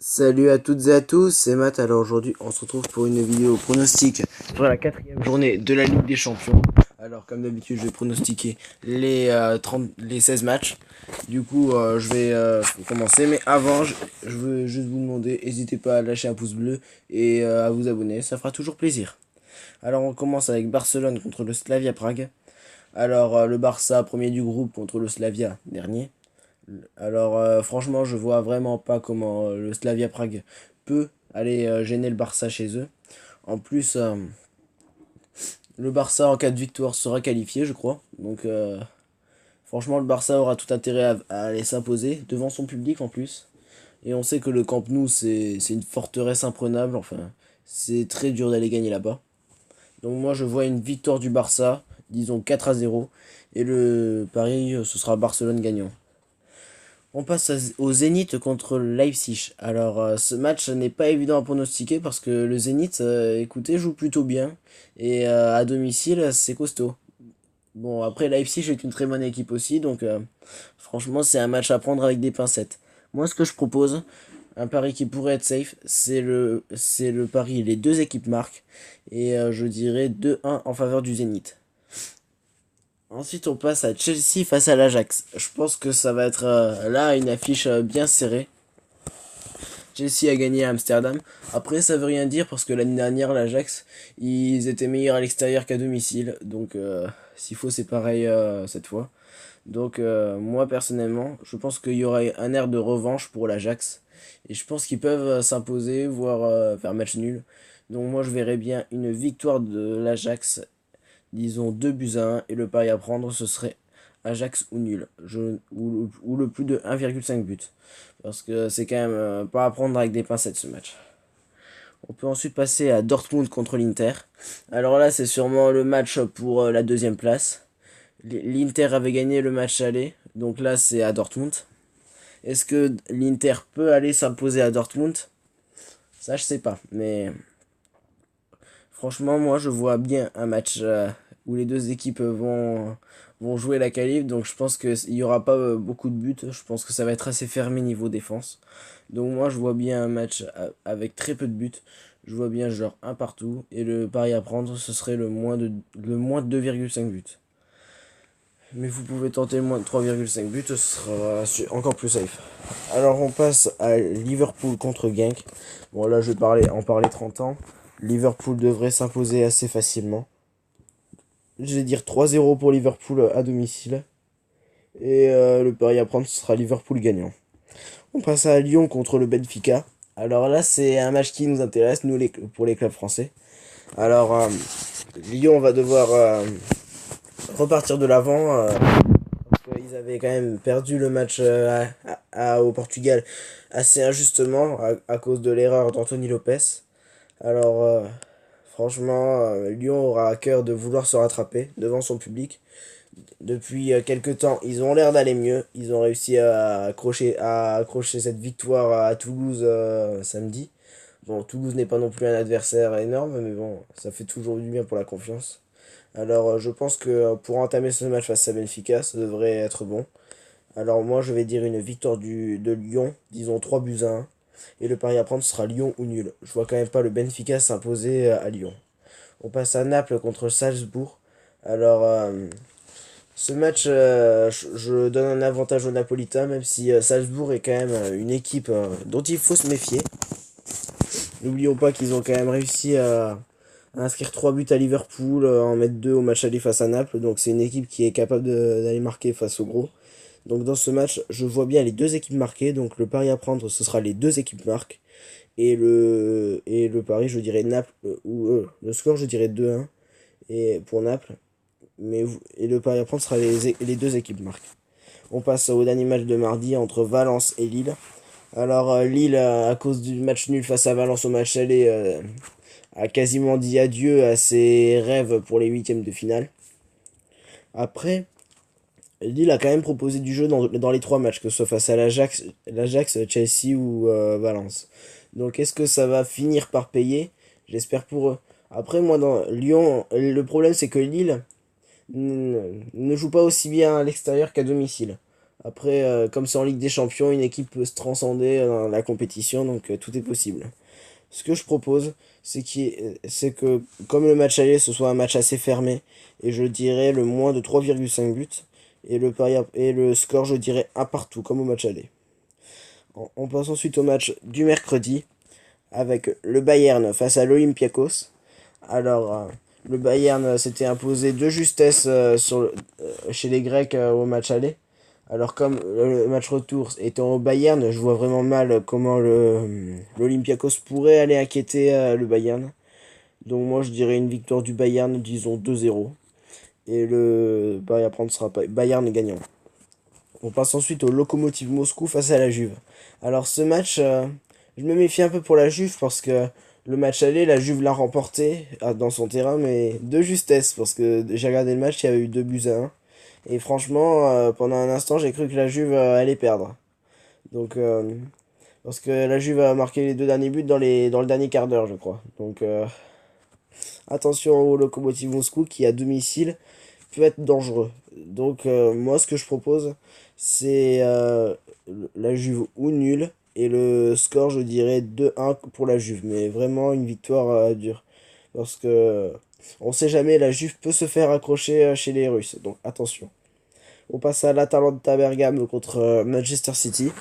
Salut à toutes et à tous, c'est Matt. Alors aujourd'hui, on se retrouve pour une vidéo pronostic sur la quatrième journée de la Ligue des Champions. Alors comme d'habitude, je vais pronostiquer les 16 matchs. Du coup, je vais commencer. Mais avant, je veux juste vous demander, n'hésitez pas à lâcher un pouce bleu et à vous abonner, ça fera toujours plaisir. Alors on commence avec Barcelone contre le Slavia Prague. Alors le Barça, premier du groupe, contre le Slavia, dernier. Alors franchement, je vois vraiment pas comment le Slavia Prague peut aller gêner le Barça chez eux. En plus, le Barça en cas de victoire sera qualifié, je crois. Donc franchement, le Barça aura tout intérêt à aller s'imposer devant son public en plus. Et on sait que le Camp Nou, c'est une forteresse imprenable. Enfin, c'est très dur d'aller gagner là-bas. Donc moi, je vois une victoire du Barça, disons 4-0. Et le pari, ce sera Barcelone gagnant. On passe au Zénith contre le Leipzig. Alors, ce match n'est pas évident à pronostiquer parce que le Zénith, écoutez, joue plutôt bien. Et à domicile, c'est costaud. Bon, après, Leipzig est une très bonne équipe aussi. Donc, franchement, c'est un match à prendre avec des pincettes. Moi, ce que je propose, un pari qui pourrait être safe, c'est le pari les deux équipes marquent. Et je dirais 2-1 en faveur du Zénith. Ensuite, on passe à Chelsea face à l'Ajax. Je pense que ça va être là une affiche bien serrée. Chelsea a gagné à Amsterdam. Après, ça veut rien dire parce que l'année dernière, l'Ajax, ils étaient meilleurs à l'extérieur qu'à domicile. Donc, s'il faut, c'est pareil cette fois. Donc, moi personnellement, je pense qu'il y aura un air de revanche pour l'Ajax. Et je pense qu'ils peuvent s'imposer, voire faire match nul. Donc, moi, je verrais bien une victoire de l'Ajax, disons 2-1, et le pari à prendre, ce serait Ajax ou nul, ou le plus de 1,5 but. Parce que c'est quand même pas à prendre avec des pincettes ce match. On peut ensuite passer à Dortmund contre l'Inter. Alors là, c'est sûrement le match pour la deuxième place. L'Inter avait gagné le match aller, donc là c'est à Dortmund. Est-ce que l'Inter peut aller s'imposer à Dortmund? Ça, je sais pas, mais franchement, moi je vois bien un match où les deux équipes vont jouer la qualif, donc je pense qu'il n'y aura pas beaucoup de buts. Je pense que ça va être assez fermé niveau défense. Donc moi je vois bien un match avec très peu de buts. Je vois bien genre un partout. Et le pari à prendre, ce serait le moins de 2,5 buts. Mais vous pouvez tenter le moins de 3,5 buts, ce sera encore plus safe. Alors on passe à Liverpool contre Genk. Bon là je vais en parler 30 ans. Liverpool devrait s'imposer assez facilement. Je vais dire 3-0 pour Liverpool à domicile. Et le pari à prendre, ce sera Liverpool gagnant. On passe à Lyon contre le Benfica. Alors là, c'est un match qui nous intéresse, nous, pour les clubs français. Alors, Lyon va devoir repartir de l'avant. Parce qu'ils avaient quand même perdu le match au Portugal assez injustement à cause de l'erreur d'Anthony Lopez. Alors, franchement, Lyon aura à cœur de vouloir se rattraper devant son public. Depuis quelques temps, ils ont l'air d'aller mieux. Ils ont réussi à accrocher cette victoire à Toulouse samedi. Bon, Toulouse n'est pas non plus un adversaire énorme, mais bon, ça fait toujours du bien pour la confiance. Alors, je pense que pour entamer ce match face à Benfica, ça devrait être bon. Alors, moi, je vais dire une victoire de Lyon, disons 3-1. Et le pari à prendre sera Lyon ou nul. Je vois quand même pas le Benfica s'imposer à Lyon. On passe à Naples contre Salzbourg. Alors, ce match, je donne un avantage aux Napolitains, même si Salzbourg est quand même une équipe dont il faut se méfier. N'oublions pas qu'ils ont quand même réussi à inscrire 3 buts à Liverpool, en mettre 2 au match aller face à Naples. Donc c'est une équipe qui est capable d'aller marquer face aux gros. Donc dans ce match, je vois bien les deux équipes marquer. Donc le pari à prendre, ce sera les deux équipes marquent. Et le pari, je dirais Naples, le score, je dirais 2-1 et pour Naples. Et le pari à prendre sera les deux équipes marquent. On passe au dernier match de mardi entre Valence et Lille. Alors Lille, à cause du match nul face à Valence au match aller, a quasiment dit adieu à ses rêves pour les huitièmes de finale. Après, Lille a quand même proposé du jeu dans les trois matchs, que ce soit face à l'Ajax, Chelsea ou Valence. Donc est-ce que ça va finir par payer? J'espère pour eux. Après, moi, dans Lyon, le problème c'est que Lille ne joue pas aussi bien à l'extérieur qu'à domicile. Après, comme c'est en Ligue des Champions, une équipe peut se transcender dans la compétition, donc tout est possible. Ce que je propose, c'est que comme le match aller, ce soit un match assez fermé, et je dirais le moins de 3,5 buts, et le score, je dirais un partout, comme au match aller. On passe ensuite au match du mercredi, avec le Bayern face à l'Olympiakos. Alors, le Bayern s'était imposé de justesse chez les Grecs au match aller. Alors comme le match retour étant au Bayern, je vois vraiment mal comment l'Olympiakos pourrait aller inquiéter le Bayern. Donc moi je dirais une victoire du Bayern, disons 2-0. Et le Bayern sera pas Bayern gagnant. On passe ensuite au Lokomotiv Moscou face à la Juve. Alors ce match, je me méfie un peu pour la Juve parce que le match aller, la Juve l'a remporté dans son terrain, mais de justesse parce que j'ai regardé le match, il y avait eu 2 buts à 1. Et franchement, pendant un instant, j'ai cru que la Juve allait perdre. Donc, parce que la Juve a marqué les 2 derniers buts dans le dernier quart d'heure, je crois. Donc, attention au Lokomotiv Moscou qui, à domicile, peut être dangereux. Donc, moi, ce que je propose, c'est la Juve ou nul. Et le score, je dirais 2-1 pour la Juve. Mais vraiment une victoire dure. Parce que on sait jamais, la Juve peut se faire accrocher chez les Russes. Donc, attention. On passe à l'Atalanta Bergame contre Manchester City.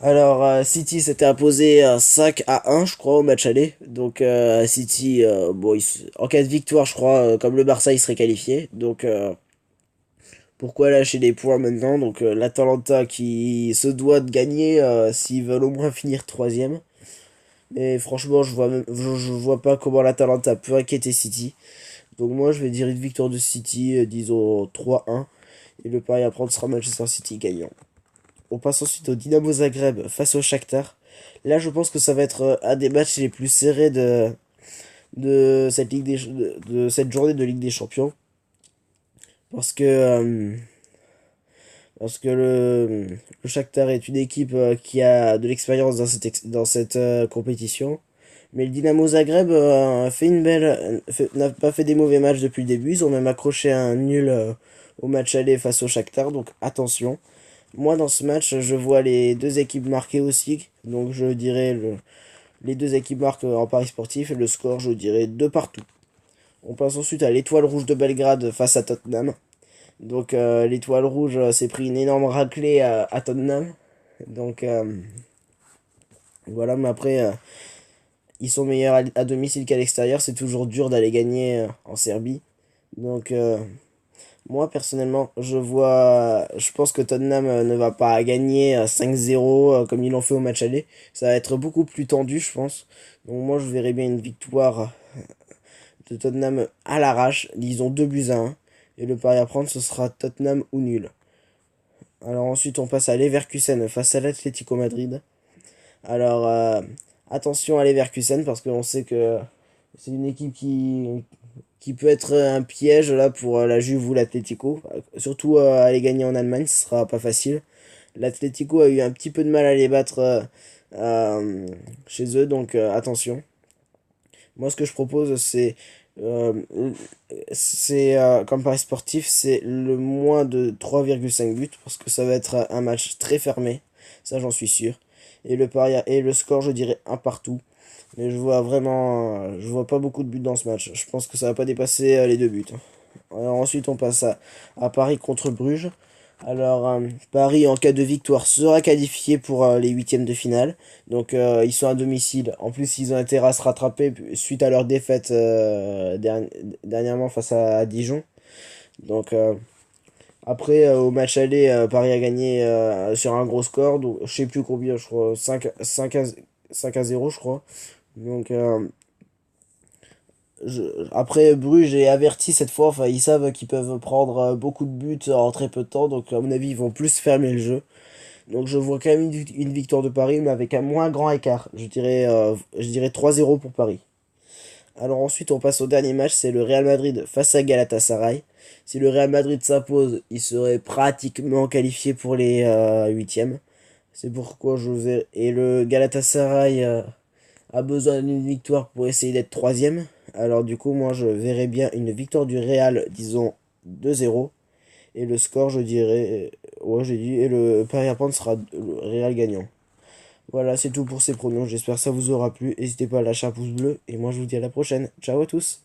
Alors, City s'était imposé 5-1, je crois, au match aller. Donc, City, bon, en cas de victoire, je crois, comme le Barça, il serait qualifié. Donc, pourquoi lâcher des points maintenant? Donc, l'Atalanta qui se doit de gagner s'ils veulent au moins finir troisième. Mais franchement, je vois pas comment l'Atalanta peut inquiéter City. Donc, moi, je vais dire une victoire de City, disons 3-1. Et le pari à prendre sera Manchester City gagnant. On passe ensuite au Dynamo Zagreb face au Shakhtar. Là, je pense que ça va être un des matchs les plus serrés de cette de cette journée de Ligue des Champions. Parce que, le Shakhtar est une équipe qui a de l'expérience dans cette compétition. Mais le Dynamo Zagreb n'a pas fait des mauvais matchs depuis le début. Ils ont même accroché un nul au match aller face au Shakhtar. Donc attention. Moi, dans ce match, je vois les deux équipes marquer aussi. Donc, je dirais les deux équipes marquent en paris sportif. Et le score, je dirais 2 partout. On passe ensuite à l'Étoile Rouge de Belgrade face à Tottenham. Donc, l'Étoile Rouge s'est pris une énorme raclée à Tottenham. Donc, voilà. Mais après, ils sont meilleurs à domicile qu'à l'extérieur. C'est toujours dur d'aller gagner en Serbie. Donc, moi, personnellement, je pense que Tottenham ne va pas gagner 5-0 comme ils l'ont fait au match aller. Ça va être beaucoup plus tendu, je pense. Donc, moi, je verrais bien une victoire de Tottenham à l'arrache. Disons 2 buts à 1. Et le pari à prendre, ce sera Tottenham ou nul. Alors, ensuite, on passe à Leverkusen face à l'Atlético Madrid. Alors, attention à Leverkusen parce qu'on sait que c'est une équipe qui peut être un piège là pour la Juve ou l'Atlético. Surtout aller gagner en Allemagne, ce sera pas facile. L'Atlético a eu un petit peu de mal à les battre chez eux, donc attention. Moi, ce que je propose, euh, comme pari sportif, c'est le moins de 3,5 buts parce que ça va être un match très fermé, ça j'en suis sûr. Et le score, je dirais un partout. Mais je vois pas beaucoup de buts dans ce match. Je pense que ça va pas dépasser les 2 buts. Alors ensuite, on passe à Paris contre Bruges. Alors, Paris, en cas de victoire, sera qualifié pour les huitièmes de finale. Donc, ils sont à domicile. En plus, ils ont intérêt à se rattraper suite à leur défaite dernièrement face à Dijon. Donc, après, au match aller, Paris a gagné sur un gros score. Donc, je sais plus combien, je crois, 5-0, je crois. Donc, après, Bruges est averti cette fois. Enfin, ils savent qu'ils peuvent prendre beaucoup de buts en très peu de temps. Donc, à mon avis, ils vont plus fermer le jeu. Donc, je vois quand même une victoire de Paris, mais avec un moins grand écart. Je dirais 3-0 pour Paris. Alors, ensuite, on passe au dernier match. C'est le Real Madrid face à Galatasaray. Si le Real Madrid s'impose, il serait pratiquement qualifié pour les huitièmes. C'est pourquoi je vais. Et le Galatasaray a besoin d'une victoire pour essayer d'être troisième. Alors du coup, moi, je verrais bien une victoire du Real, disons 2-0. Et le score, je dirais, Ouais, j'ai dit, et le pari à prendre sera le Real gagnant. Voilà, c'est tout pour ces pronoms. J'espère que ça vous aura plu. N'hésitez pas à lâcher un pouce bleu. Et moi, je vous dis à la prochaine. Ciao à tous.